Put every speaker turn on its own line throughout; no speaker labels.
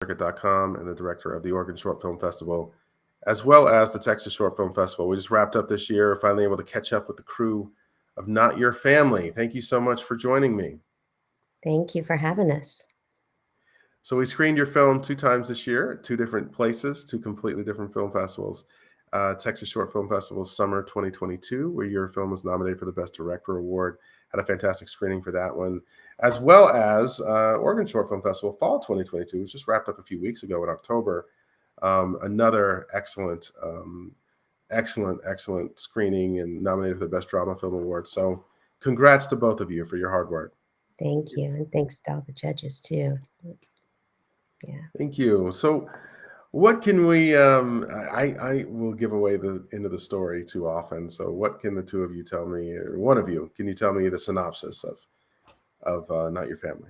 Circuit.com and the director of the Oregon Short Film Festival, as well as the Texas Short Film Festival. We just wrapped up this year, finally able to catch up with the crew of Not Your Family. Thank you so much for joining me.
Thank you for having us.
So we screened your film 2 times this year at 2 different places, 2 completely different film festivals. Texas Short Film Festival Summer 2022, where your film was nominated for the Best Director Award. Had a fantastic screening for that one, as well as Oregon Short Film Festival Fall 2022, which just wrapped up a few weeks ago in October. Another excellent screening and nominated for the Best Drama Film Award. So congrats to both of you for your hard work.
Thank you. And thanks to all the judges too. Yeah.
Thank you. So what can we, I will give away the end of the story too often. So what can the two of you tell me, or one of you, can you tell me the synopsis of Not Your Family?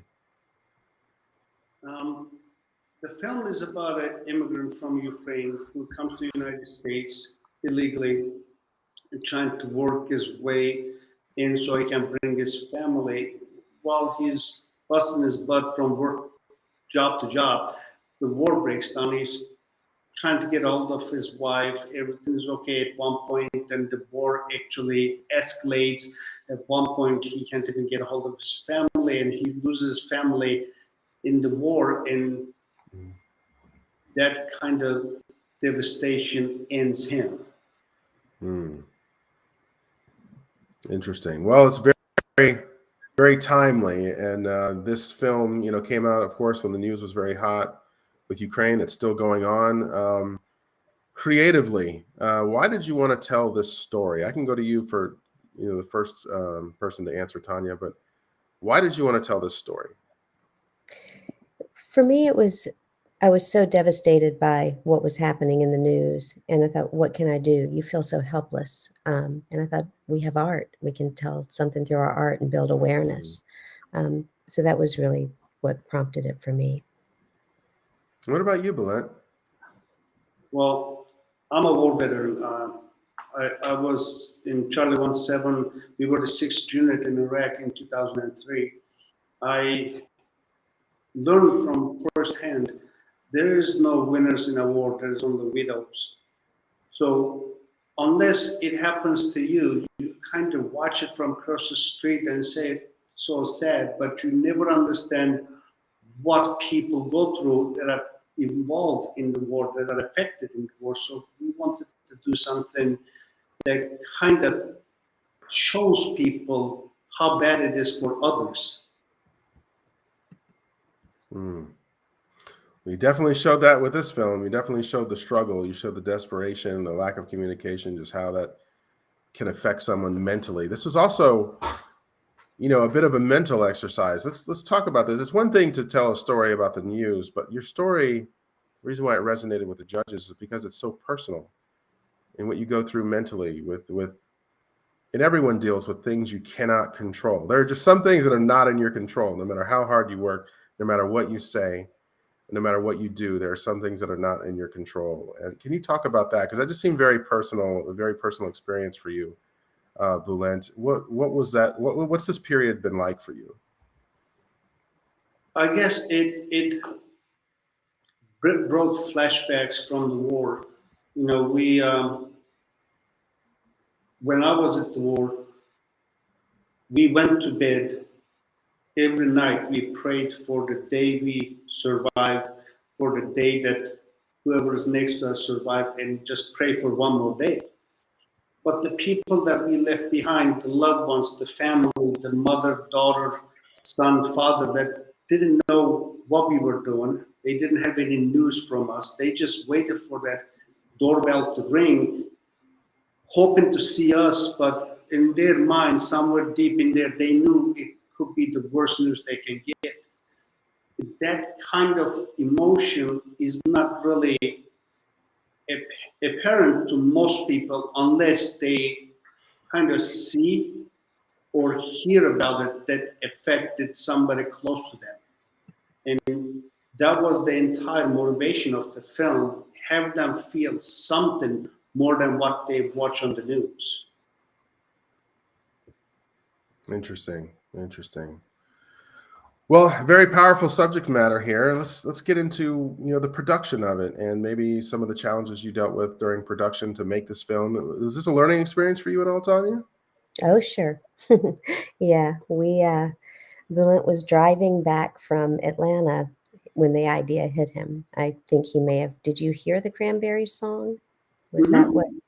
The film is about an immigrant from Ukraine who comes to the United States illegally and trying to work his way in so he can bring his family. While he's busting his butt from work, job to job, the war breaks down. He's trying to get hold of his wife. Everything is okay at one point, and the war actually escalates. At one point, he can't even get a hold of his family, and he loses his family in the war, and that kind of devastation ends him.
Interesting. Well, it's very, very timely, and this film, came out, of course, when the news was very hot with Ukraine. It's still going on. Creatively, why did you want to tell this story? I can go to you for the first person to answer, Tonia, but why did you want to tell this story?
For me, I was so devastated by what was happening in the news, and I thought, what can I do? You feel so helpless. And I thought, we have art. We can tell something through our art and build awareness. So that was really what prompted it for me.
What about you, Bulent?
Well, I'm a war veteran. I was in Charlie 17. We were the 6th unit in Iraq in 2003. I learned from firsthand, there is no winners in a war, there's only widows. So unless it happens to you, you kind of watch it from across the street and say, so sad, but you never understand what people go through that are involved in the war, that are affected in the war. So we wanted to do something that kind of shows people how bad it is for others.
We definitely showed that with this film. We definitely showed the struggle. You showed the desperation, the lack of communication, just how that can affect someone mentally. This was also, a bit of a mental exercise. Let's talk about this. It's one thing to tell a story about the news, but your story, the reason why it resonated with the judges is because it's so personal and what you go through mentally and everyone deals with things you cannot control. There are just some things that are not in your control, no matter how hard you work, no matter what you say, no matter what you do, there are some things that are not in your control. And can you talk about that? Because that just seemed very personal, a very personal experience for you, Bulent. What was that? What's this period been like for you?
I guess it brought flashbacks from the war. When I was at the war, we went to bed. Every night we prayed for the day we survived, for the day that whoever is next to us survived, and just pray for one more day. But the people that we left behind, the loved ones, the family, the mother, daughter, son, father, that didn't know what we were doing, they didn't have any news from us. They just waited for that doorbell to ring, hoping to see us, but in their mind, somewhere deep in there, they knew it could be the worst news they can get. That kind of emotion is not really apparent to most people unless they kind of see or hear about it that affected somebody close to them. And that was the entire motivation of the film, have them feel something more than what they watch on the news.
Interesting. Well, very powerful subject matter here. Let's get into the production of it and maybe some of the challenges you dealt with during production to make this film. Was this a learning experience for you at all, Tanya?
Oh, sure. Yeah, Bulent was driving back from Atlanta when the idea hit him. I think he may have. Did you hear the Cranberries song? Was that what?
Mhm.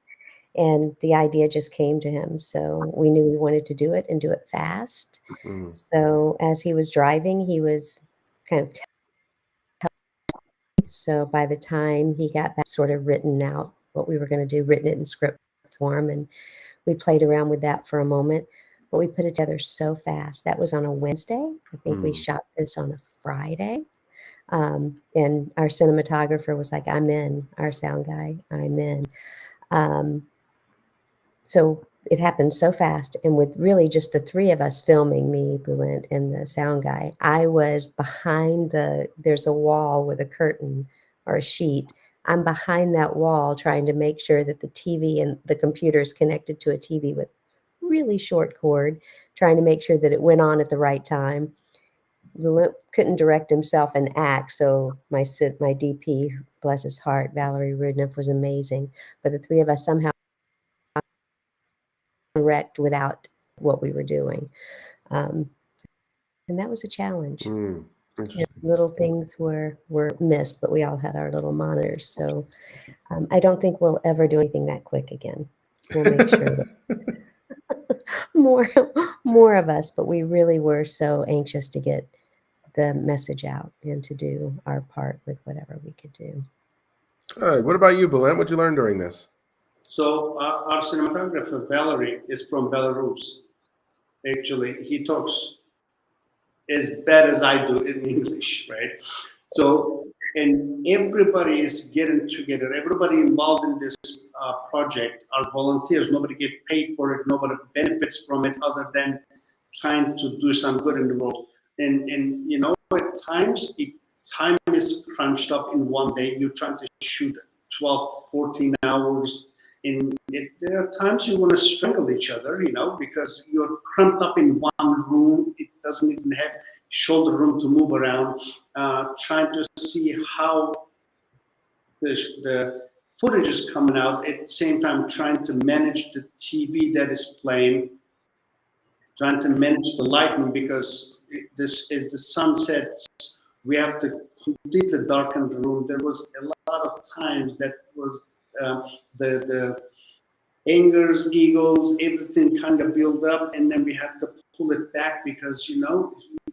And the idea just came to him. So we knew we wanted to do it and do it fast.
Mm,
So as he was driving, he was kind of so by the time he got back, sort of written out what we were going to do, written it in script form, and we played around with that for a moment. But we put it together so fast. That was on a Wednesday. I think we
mm,
shot this on a Friday. And our cinematographer was like, I'm in. Our sound guy, I'm in. Um, so it happened so fast, and with really just the three of us filming, me, Bulent, and the sound guy, I was behind there's a wall with a curtain or a sheet. I'm behind that wall trying to make sure that the TV and the computer is connected to a TV with really short cord, trying to make sure that it went on at the right time. Bulent couldn't direct himself and act, so my DP, bless his heart, Valerie Rudniff, was amazing. But the three of us somehow direct without what we were doing. Um, and that was a challenge.
mm.
And
Interesting.
little things were missed, but we all had our little monitors. So I don't think we'll ever do anything that quick again. We'll make sure that more more of us, but we really were so anxious to get the message out and to do our part with whatever we could do.
All right. What about you, Bulent? What'd you learn during this?
So our cinematographer Valery is from Belarus. Actually, he talks as bad as I do in English, right? So, and everybody is getting together. Everybody involved in this project are volunteers. Nobody gets paid for it. Nobody benefits from it other than trying to do some good in the world. And at times, time is crunched up in one day. You're trying to shoot 12, 14 hours. There are times you want to strangle each other, because you're cramped up in one room. It doesn't even have shoulder room to move around, trying to see how the footage is coming out. At the same time, trying to manage the TV that is playing, trying to manage the lighting because as the sun sets, we have to completely darken the room. There was a lot of times that was the angers, egos, everything kind of build up, and then we have to pull it back because you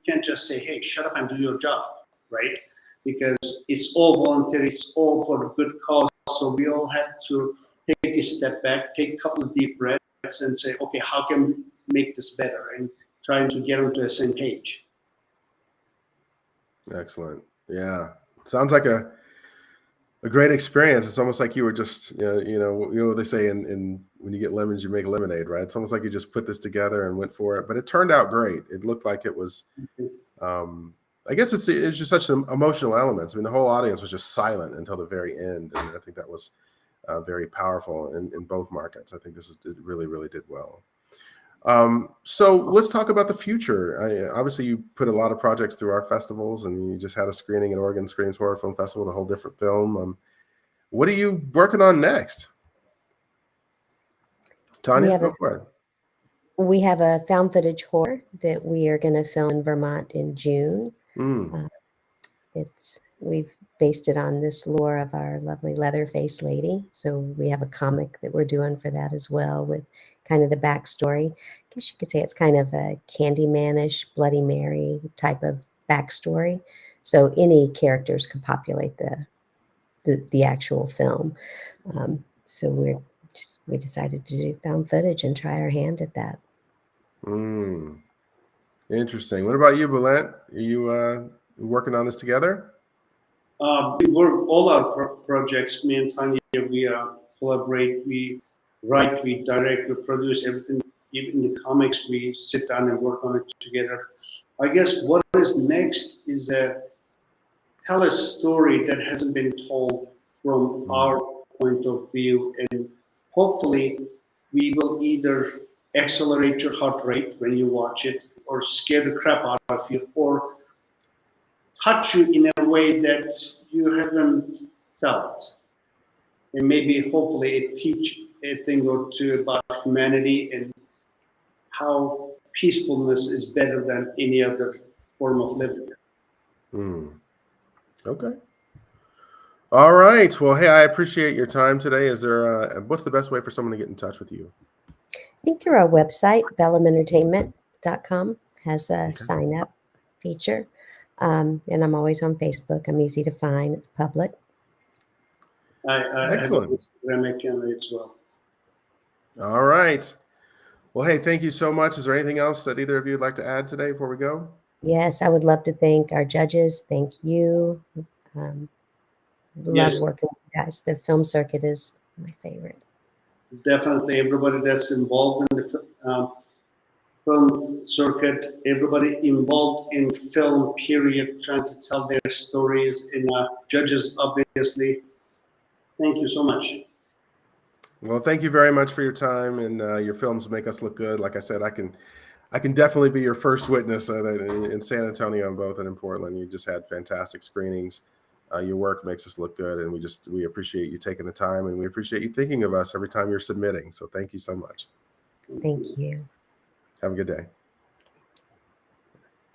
can't just say, "Hey, shut up and do your job," right? Because it's all voluntary, it's all for the good cause. So we all have to take a step back, take a couple of deep breaths, and say, "Okay, how can we make this better?" And trying to get onto the same page.
Excellent. Yeah. Sounds like a great experience. It's almost like you were just, what they say in when you get lemons, you make lemonade, right? It's almost like you just put this together and went for it, but it turned out great. It looked like it was, I guess it's just such an emotional element. I mean, the whole audience was just silent until the very end. And I think that was very powerful in both markets. I think it really, really did well. So let's talk about the future. Obviously, you put a lot of projects through our festivals, and you just had a screening at Oregon Screens Horror Film Festival, a whole different film. What are you working on next? Tanya, go for it.
We have a found footage horror that we are going to film in Vermont in June.
Mm.
We've based it on this lore of our lovely Leatherface lady. So we have a comic that we're doing for that as well, with kind of the backstory. I guess you could say it's kind of a Candyman-ish, Bloody Mary type of backstory. So any characters could populate the actual film. So we decided to do found footage and try our hand at that.
Mm. Interesting. What about you, Bulent? Are you working on this together?
We work all our projects. Me and Tanya, we collaborate. We write, we direct, we produce everything. Even the comics, we sit down and work on it together. I guess what is next is tell a story that hasn't been told from our point of view, and hopefully we will either accelerate your heart rate when you watch it, or scare the crap out of you, or touch you in a way that you haven't felt. And maybe hopefully it teach a thing or two about humanity and how peacefulness is better than any other form of living.
Okay. All right. Well, hey, I appreciate your time today. Is there what's the best way for someone to get in touch with you?
I think through our website, bellumentertainment.com has a
Okay.
sign up feature. And I'm always on Facebook. I'm easy to find. It's public.
I have an
Excellent.
Instagram account as well.
All right. Well, hey, thank you so much. Is there anything else that either of you would like to add today before we go?
Yes, I would love to thank our judges. Thank you. Love
Yes.
working with you guys. The film circuit is my favorite.
Definitely everybody that's involved in the film circuit, everybody involved in film period, trying to tell their stories, and judges, obviously. Thank you so much.
Well, thank you very much for your time, and your films make us look good. Like I said, I can definitely be your first witness in San Antonio and both and in Portland. You just had fantastic screenings. Your work makes us look good, and we appreciate you taking the time, and we appreciate you thinking of us every time you're submitting. So thank you so much.
Thank you.
Have a good day.